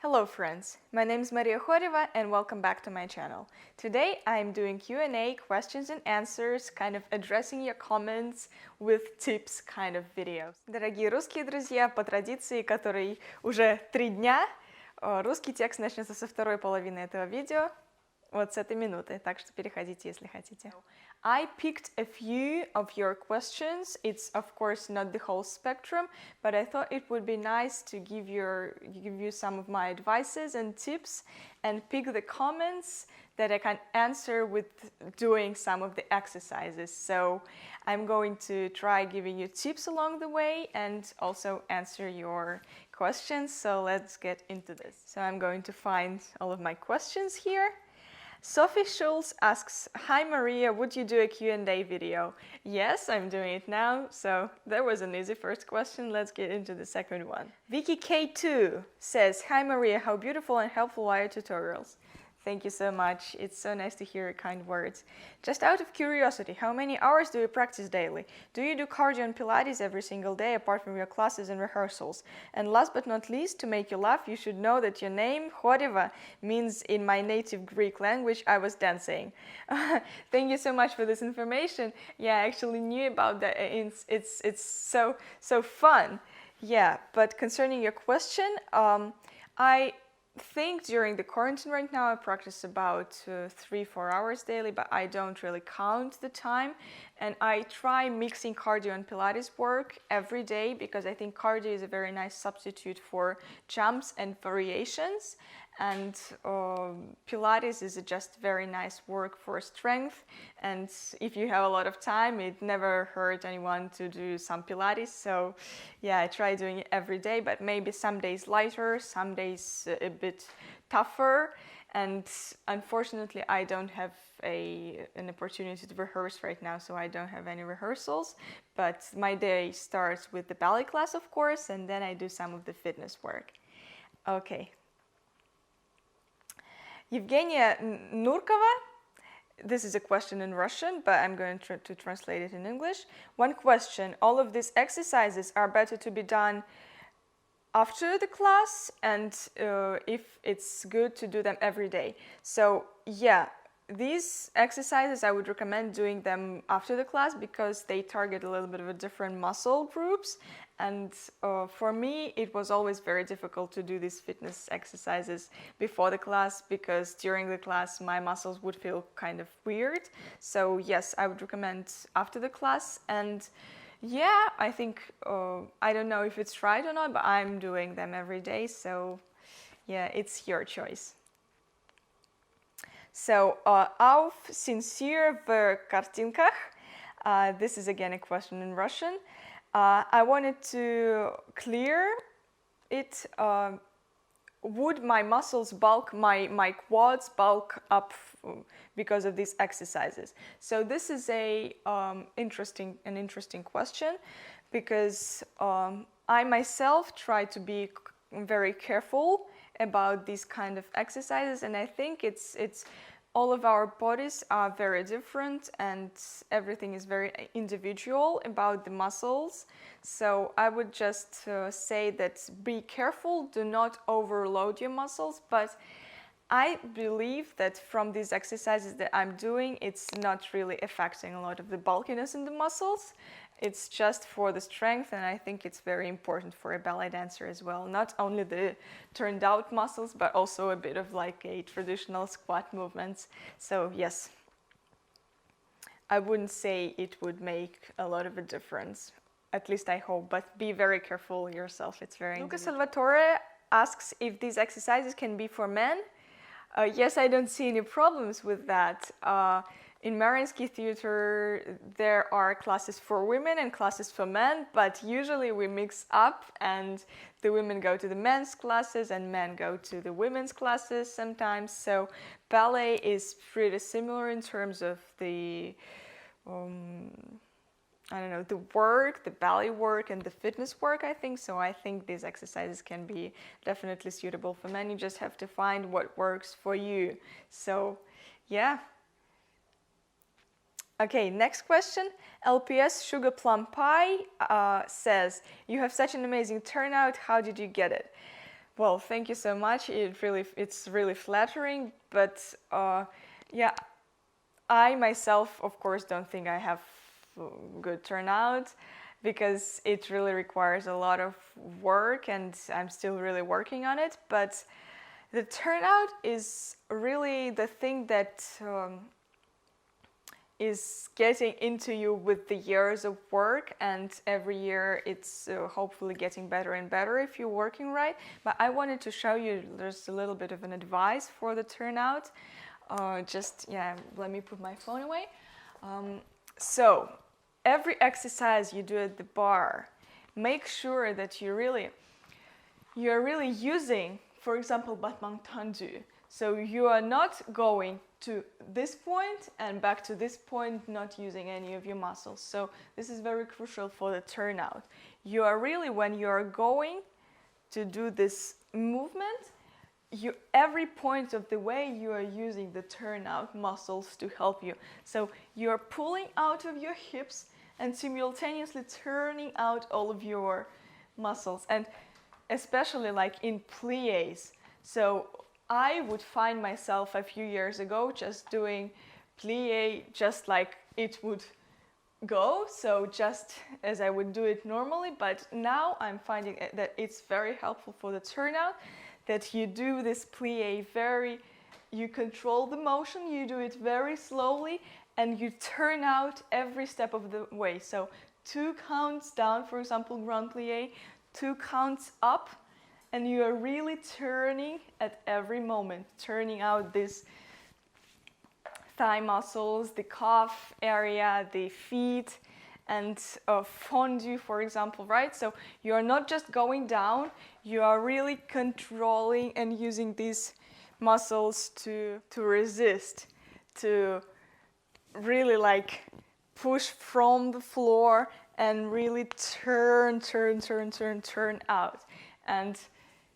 Hello friends, my name is Maria Khoreva and welcome back to my channel. Today I'm doing Q&A, questions and answers, kind of addressing your comments with tips kind of videos. Дорогие русские друзья, по традиции, который уже 3 дня, русский текст начнется со второй половины этого видео, вот с этой минуты, так что переходите, если хотите. I picked a few of your questions. It's of course not the whole spectrum, but I thought it would be nice to give you some of my advices and tips and pick the comments that I can answer with doing some of the exercises. So I'm going to try giving you tips along the way and also answer your questions. So let's get into this. So I'm going to find all of my questions here. Sophie Schultz asks, "Hi Maria, would you do a Q&A video?" Yes, I'm doing it now, so that was an easy first question. Let's get into the second one. Vicky K2 says, "Hi Maria, how beautiful and helpful are your tutorials?" Thank you so much. It's so nice to hear your kind words. Just out of curiosity, how many hours do you practice daily? Do you do cardio and Pilates every single day apart from your classes and rehearsals? And last but not least, to make you laugh, you should know that your name, Khoreva, means in my native Greek language, I was dancing. Thank you so much for this information. Yeah, I actually knew about that. It's so fun. Yeah, but concerning your question, I think during the quarantine right now I practice about 3-4 hours daily, but I don't really count the time, and I try mixing cardio and Pilates work every day because I think cardio is a very nice substitute for jumps and variations, and Pilates is just very nice work for strength, and if you have a lot of time it never hurt anyone to do some Pilates. So yeah, I try doing it every day, but maybe some days lighter, some days a bit tougher, and unfortunately I don't have an opportunity to rehearse right now, so I don't have any rehearsals, but my day starts with the ballet class of course, and then I do some of the fitness work. Okay. Evgenia Nurkova, this is a question in Russian, but I'm going to translate it in English. One question: all of these exercises are better to be done after the class, and if it's good to do them every day. So yeah, these exercises I would recommend doing them after the class because they target a little bit of a different muscle groups, and for me it was always very difficult to do these fitness exercises before the class because during the class my muscles would feel kind of weird. So yes, I would recommend after the class, and yeah, I think I don't know if it's right or not, but I'm doing them every day, so yeah, it's your choice. So, auf sincere в картинках, this is again a question in Russian. I wanted to clear it. Would my muscles bulk, my quads bulk up because of these exercises? So this is an interesting question because I myself try to be very careful about these kind of exercises, and I think it's all of our bodies are very different and everything is very individual about the muscles. So I would just say that be careful, do not overload your muscles, but I believe that from these exercises that I'm doing, it's not really affecting a lot of the bulkiness in the muscles. It's just for the strength, and I think it's very important for a ballet dancer as well. Not only the turned out muscles, but also a bit of like a traditional squat movements. So yes, I wouldn't say it would make a lot of a difference. At least I hope, but be very careful yourself. It's very Luca Salvatore asks if these exercises can be for men. Yes, I don't see any problems with that. In Mariinsky theater, there are classes for women and classes for men, but usually we mix up and the women go to the men's classes and men go to the women's classes sometimes. So ballet is pretty similar in terms of the, I don't know, the work, the ballet work and the fitness work, I think. So I think these exercises can be definitely suitable for men. You just have to find what works for you. So yeah. Okay, next question. LPS Sugar Plum Pie says, "You have such an amazing turnout. How did you get it?" Well, thank you so much. It's really flattering, but yeah, I myself, of course, don't think I have good turnout because it really requires a lot of work and I'm still really working on it. But the turnout is really the thing that is getting into you with the years of work, and every year it's hopefully getting better and better if you're working right. But I wanted to show you there's a little bit of an advice for the turnout. Let me put my phone away. So every exercise you do at the bar, make sure that you're really using, for example, battement tendu. So you are not going to this point and back to this point, not using any of your muscles. So this is very crucial for the turnout. You are really, when you are going to do this movement, every point of the way you are using the turnout muscles to help you. So you are pulling out of your hips and simultaneously turning out all of your muscles, and especially like in pliés. So I would find myself a few years ago just doing plié just like it would go, so just as I would do it normally, but now I'm finding that it's very helpful for the turnout, that you do this plié you control the motion, you do it very slowly, and you turn out every step of the way. So 2 counts down, for example, grand plié, 2 counts up, and you are really turning at every moment, turning out these thigh muscles, the calf area, the feet, and fondue, for example, right? So you are not just going down, you are really controlling and using these muscles to resist, to really like push from the floor and really turn out. And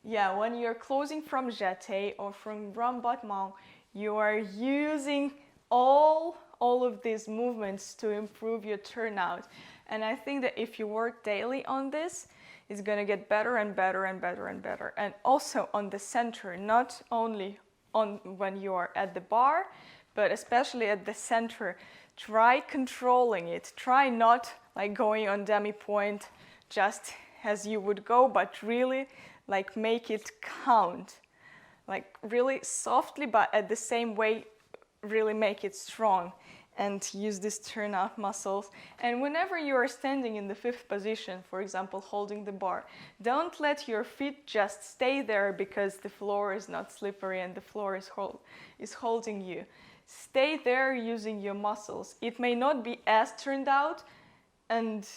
yeah, when you're closing from jeté or from grand battement, you are using all of these movements to improve your turnout. And I think that if you work daily on this, it's going to get better and better and better and better. And also on the center, not only on when you are at the bar, but especially at the center. Try controlling it. Try not like going on demi-point just as you would go, but really like make it count. Like really softly, but at the same way, really make it strong and use these turnout muscles. And whenever you are standing in the 5th position, for example, holding the bar, don't let your feet just stay there because the floor is not slippery and the floor is holding you. Stay there using your muscles. It may not be as turned out and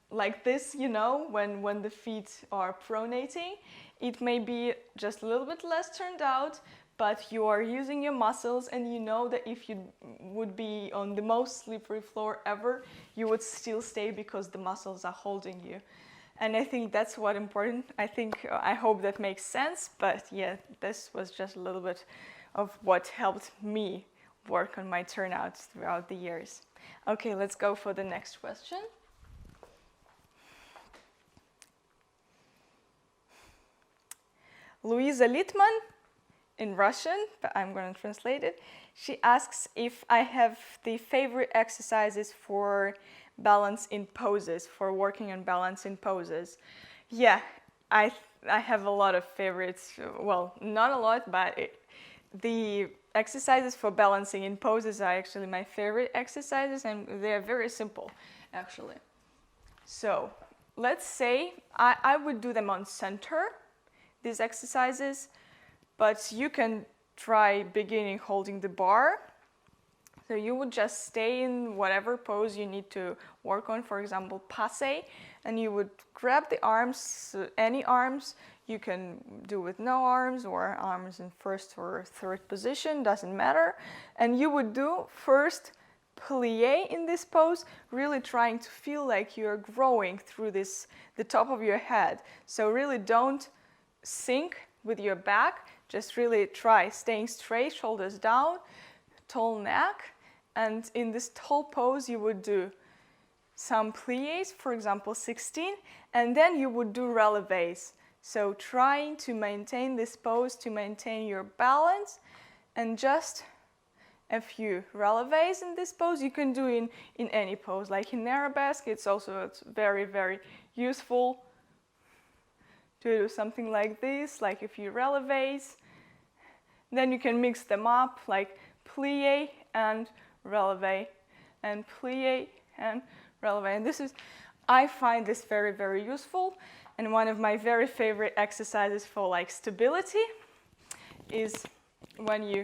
like this, you know, when the feet are pronating, it may be just a little bit less turned out, but you are using your muscles, and you know that if you would be on the most slippery floor ever, you would still stay because the muscles are holding you. And I think that's what important. I hope that makes sense, but yeah, this was just a little bit of what helped me work on my turnouts throughout the years. Okay, let's go for the next question. Louisa Littman, in Russian, but I'm going to translate it. She asks if I have the favorite exercises for balance in poses, for working on balance in poses. Yeah, I have a lot of favorites. Well, not a lot, but the exercises for balancing in poses are actually my favorite exercises, and they're very simple, actually. So let's say I would do them on center, these exercises, but you can try beginning holding the bar. So you would just stay in whatever pose you need to work on, for example, passe, and you would grab the arms, any arms. You can do with no arms or arms in 1st or 3rd position, doesn't matter. And you would do first plie in this pose, really trying to feel like you're growing through the top of your head. So really don't sink with your back, just really try staying straight, shoulders down, tall neck. And in this tall pose, you would do some pliés, for example, 16, and then you would do relevés. So trying to maintain this pose, to maintain your balance, and just a few relevés in this pose. You can do in any pose, like in arabesque. It's very, very useful to do something like this, like a few relevés. Then you can mix them up, like plie and relevé, and plie and relevé. And I find this very, very useful. And one of my very favorite exercises for like stability is when you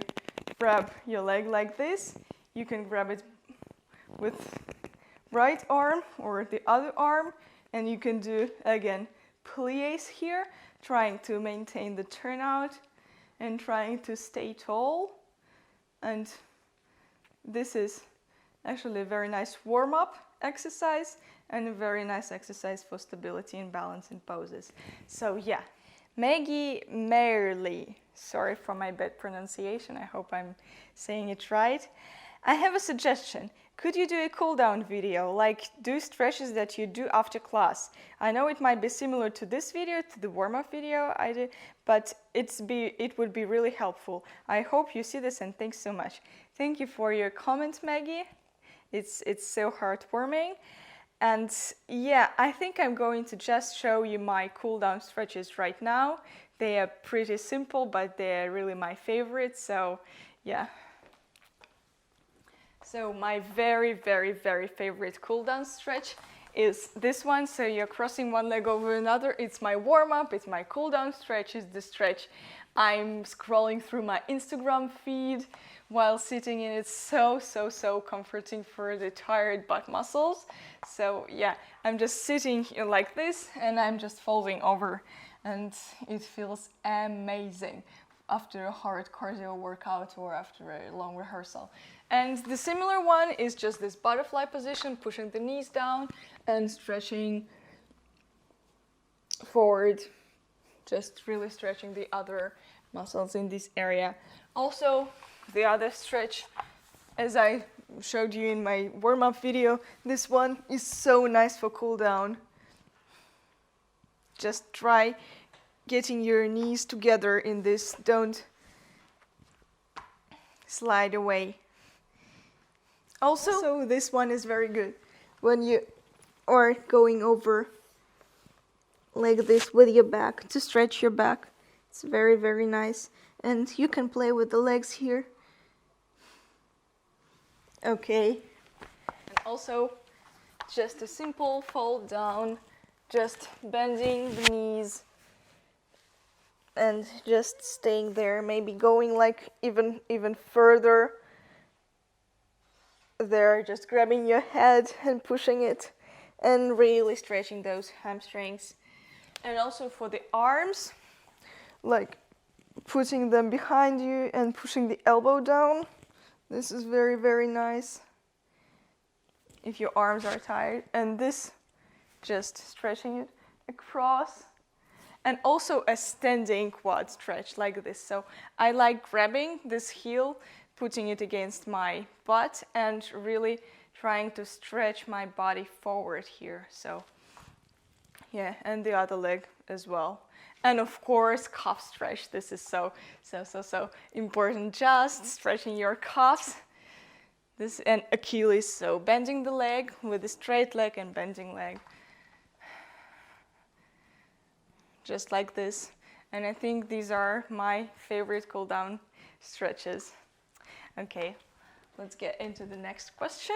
grab your leg like this. You can grab it with right arm or the other arm, and you can do, again, plies here, trying to maintain the turnout and trying to stay tall. And this is actually a very nice warm-up exercise and a very nice exercise for stability and balance in poses. So yeah, Maggie Merely, sorry for my bad pronunciation, I hope I'm saying it right. I have a suggestion. Could you do a cool-down video, like do stretches that you do after class? I know it might be similar to this video, to the warm-up video I did, but it would be really helpful. I hope you see this, and thanks so much. Thank you for your comment, Maggie. It's so heartwarming. And yeah, I think I'm going to just show you my cool-down stretches right now. They are pretty simple, but they're really my favorite, so yeah. So my very, very, very favorite cool-down stretch is this one. So you're crossing one leg over another. It's my warm-up, it's my cool-down stretch, it's the stretch I'm scrolling through my Instagram feed while sitting in. It's so, so, so comforting for the tired butt muscles. So yeah, I'm just sitting here like this, and I'm just folding over, and it feels amazing after a hard cardio workout or after a long rehearsal. And the similar one is just this butterfly position, pushing the knees down and stretching forward, just really stretching the other muscles in this area. Also, the other stretch, as I showed you in my warm-up video, this one is so nice for cool down. Just try getting your knees together in this, don't slide away. Also, this one is very good when you are going over like this with your back, to stretch your back. It's very, very nice. And you can play with the legs here. Okay. And also, just a simple fold down, just bending the knees and just staying there, maybe going like even further there, just grabbing your head and pushing it and really stretching those hamstrings. And also for the arms, like putting them behind you and pushing the elbow down. This is very, very nice if your arms are tired. And this, just stretching it across. And also a standing quad stretch like this. So I like grabbing this heel, putting it against my butt and really trying to stretch my body forward here. So yeah, and the other leg as well. And of course, calf stretch. This is so important. Just stretching your calves. This and Achilles. So bending the leg with a straight leg and bending leg. Just like this. And I think these are my favorite cool down stretches. Okay, let's get into the next question.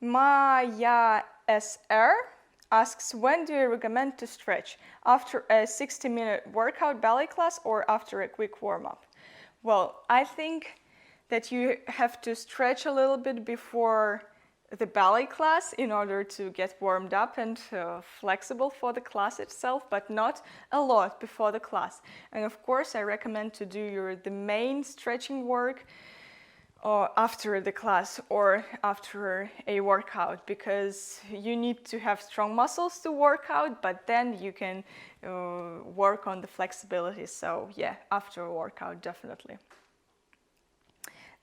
Maya SR asks, when do you recommend to stretch? After a 60-minute workout ballet class or after a quick warm-up? Well, I think that you have to stretch a little bit before the ballet class in order to get warmed up and flexible for the class itself, but not a lot before the class. And of course, I recommend to do the main stretching work after the class or after a workout, because you need to have strong muscles to work out, but then you can work on the flexibility. So yeah, after a workout, definitely.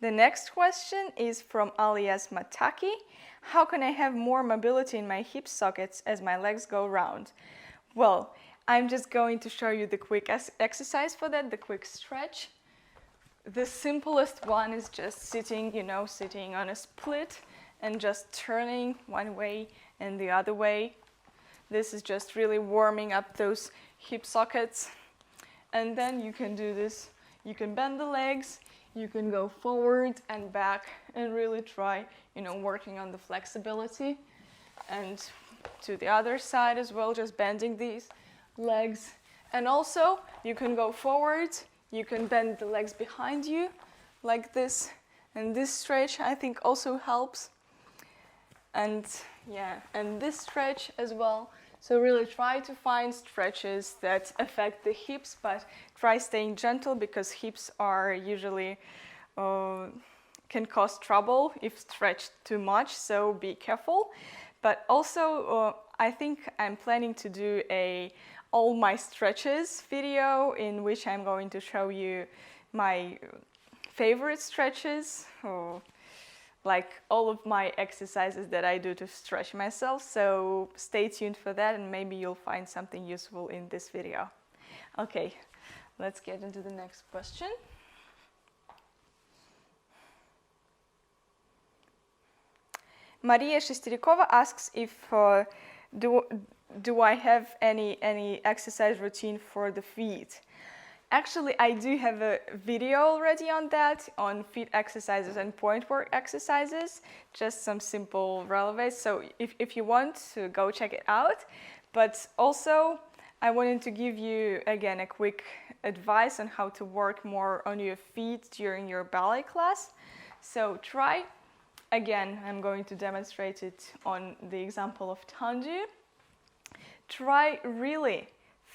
The next question is from alias Mataki. How can I have more mobility in my hip sockets as my legs go round? Well, I'm just going to show you the quick exercise for that, the quick stretch. The simplest one is just sitting, sitting on a split and just turning one way and the other way. This is just really warming up those hip sockets. And then you can do this. You can bend the legs, you can go forward and back and really try, working on the flexibility. And to the other side as well, just bending these legs. And also, you can go forward, you can bend the legs behind you like this. And this stretch, I think, also helps. And this stretch as well. So really try to find stretches that affect the hips, but try staying gentle because hips are usually can cause trouble if stretched too much, so be careful. But also, I think I'm planning to do all my stretches video in which I'm going to show you my favorite stretches, like all of my exercises that I do to stretch myself. So stay tuned for that and maybe you'll find something useful in this video. Okay, let's get into the next question. Maria Shesterikova asks if do I have any exercise routine for the feet? Actually, I do have a video already on that, on feet exercises and point work exercises, just some simple releves. So if you want to go check it out. But also, I wanted to give you, again, a quick advice on how to work more on your feet during your ballet class. So try, again, I'm going to demonstrate it on the example of Tanju. Try really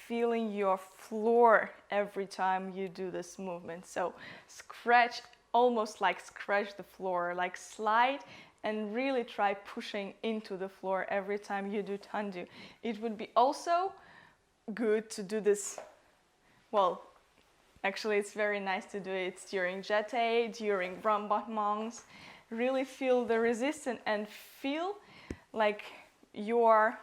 feeling your floor every time you do this movement. So scratch, almost like scratch the floor, like slide and really try pushing into the floor every time you do Tanju. It would be also good to do this, well, actually it's very nice to do it during jeté, during remboursements. Really feel the resistance and feel like you are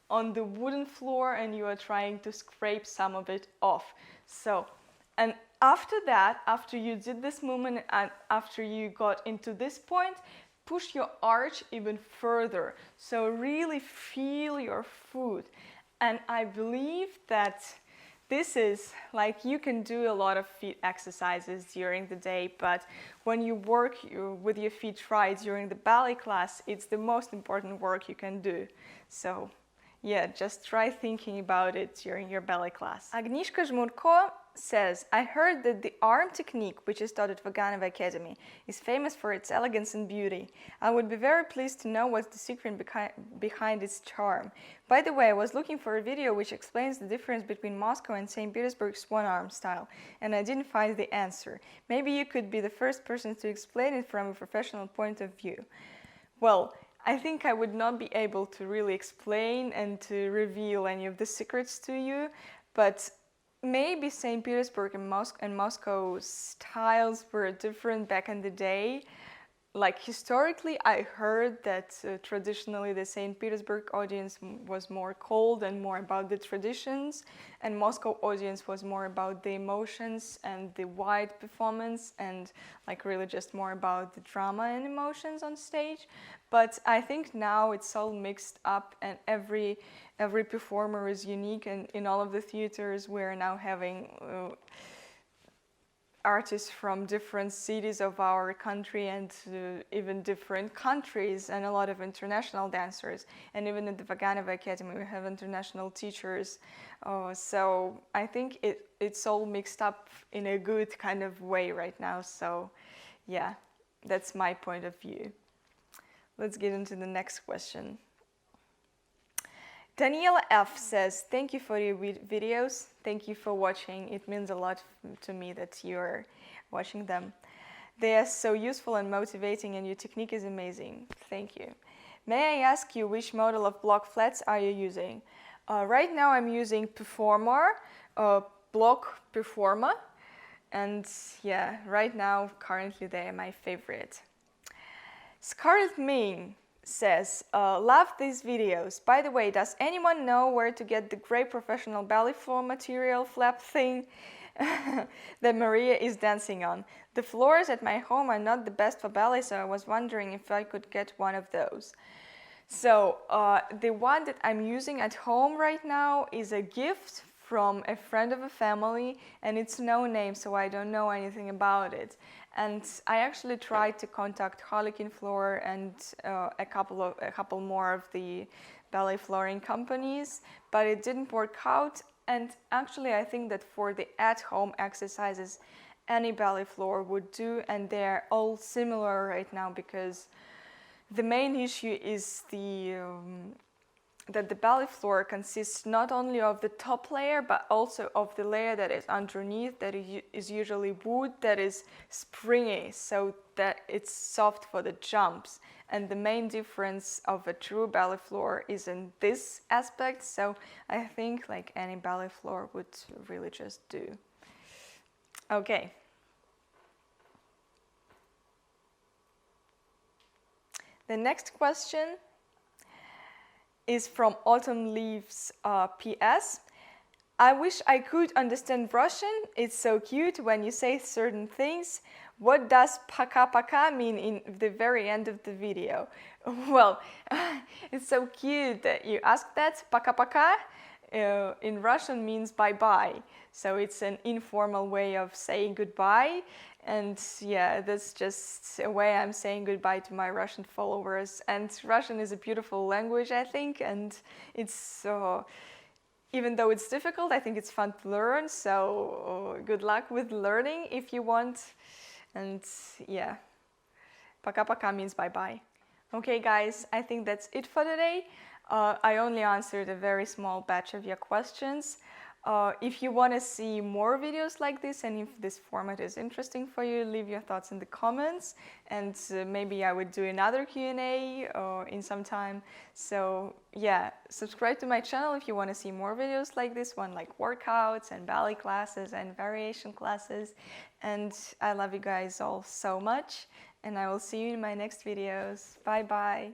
on the wooden floor and you are trying to scrape some of it off. So, and after that, after you did this movement and after you got into this point, push your arch even further. So really feel your foot. And I believe that this is like you can do a lot of feet exercises during the day, but when you work with your feet right during the ballet class, it's the most important work you can do. So yeah, just try thinking about it during your ballet class. Agnieszka Żmurko says, I heard that the arm technique, which is taught at Vaganova Academy, is famous for its elegance and beauty. I would be very pleased to know what's the secret behind its charm. By the way, I was looking for a video which explains the difference between Moscow and St. Petersburg's one-arm style, and I didn't find the answer. Maybe you could be the first person to explain it from a professional point of view. Well, I think I would not be able to really explain and to reveal any of the secrets to you, but maybe St. Petersburg and Moscow styles were different back in the day. Like historically, I heard that traditionally the St. Petersburg audience was more cold and more about the traditions, and Moscow audience was more about the emotions and the wide performance and like really just more about the drama and emotions on stage. But I think now it's all mixed up and every performer is unique, and in all of the theaters we're now having artists from different cities of our country and even different countries, and a lot of international dancers. And even at the Vaganova Academy we have international teachers. So I think it's all mixed up in a good kind of way right now. So yeah, that's my point of view. Let's get into the next question. Daniela F says, thank you for your videos. Thank you for watching. It means a lot to me that you're watching them. They are so useful and motivating, and your technique is amazing. Thank you. May I ask you which model of block flats are you using? Right now I'm using Performer, Block Performer. And yeah, right now, currently they are my favorite. Scarlet Ming says, love these videos. By the way, does anyone know where to get the gray professional ballet floor material flap thing that Maria is dancing on? The floors at my home are not the best for ballet, so I was wondering if I could get one of those. So the one that I'm using at home right now is a gift from a friend of a family, and it's no name, so I don't know anything about it. And I actually tried to contact Harlequin Floor and a couple more of the ballet flooring companies, but it didn't work out. And actually, I think that for the at-home exercises, any ballet floor would do, and they're all similar right now because the main issue is that the ballet floor consists not only of the top layer but also of the layer that is underneath, that is usually wood, that is springy, so that it's soft for the jumps. And the main difference of a true ballet floor is in this aspect, so I think like any ballet floor would really just do. Okay. The next question is from Autumn Leaves PS. I wish I could understand Russian. It's so cute when you say certain things. What does paka mean in the very end of the video? Well, it's so cute that you ask that. Paka in Russian means bye-bye. So it's an informal way of saying goodbye. And yeah, that's just a way I'm saying goodbye to my Russian followers. And Russian is a beautiful language, I think, and it's even though it's difficult, I think it's fun to learn. So good luck with learning if you want. And yeah, paka means bye-bye. Okay, guys, I think that's it for today. I only answered a very small batch of your questions. If you want to see more videos like this, and if this format is interesting for you, leave your thoughts in the comments, and maybe I would do another Q&A in some time. So yeah, subscribe to my channel if you want to see more videos like this one, like workouts and ballet classes and variation classes. And I love you guys all so much, and I will see you in my next videos. Bye bye.